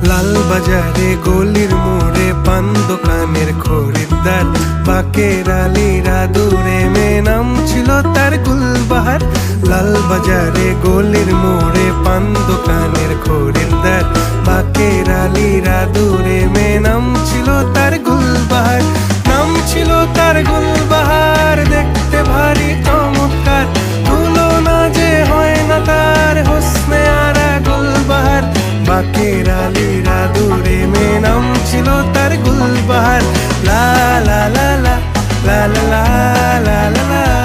লাল বাজারে গলির মোড়ে পান দোকানের খরিদ্দার, বাকের আলীরা দূরে মে নাম ছিল তার গুলবাহার। লাল বাজারে গলির মোড়ে পান দোকানের খরিদ্দার, বাকের আলীরা দূরে মে নাম ছিল তার গুলবাহার। নাম ছিল তার গুলবাহার, দেখতে ভারী চমৎকার, তুলনা যে হয় না তার হোসনে আরা গুলবাহার। বাকের আলীরা দূরে মে নাম ছিল তার গুলবাহার। লা লা লা লা লা লা লা লা লা লা।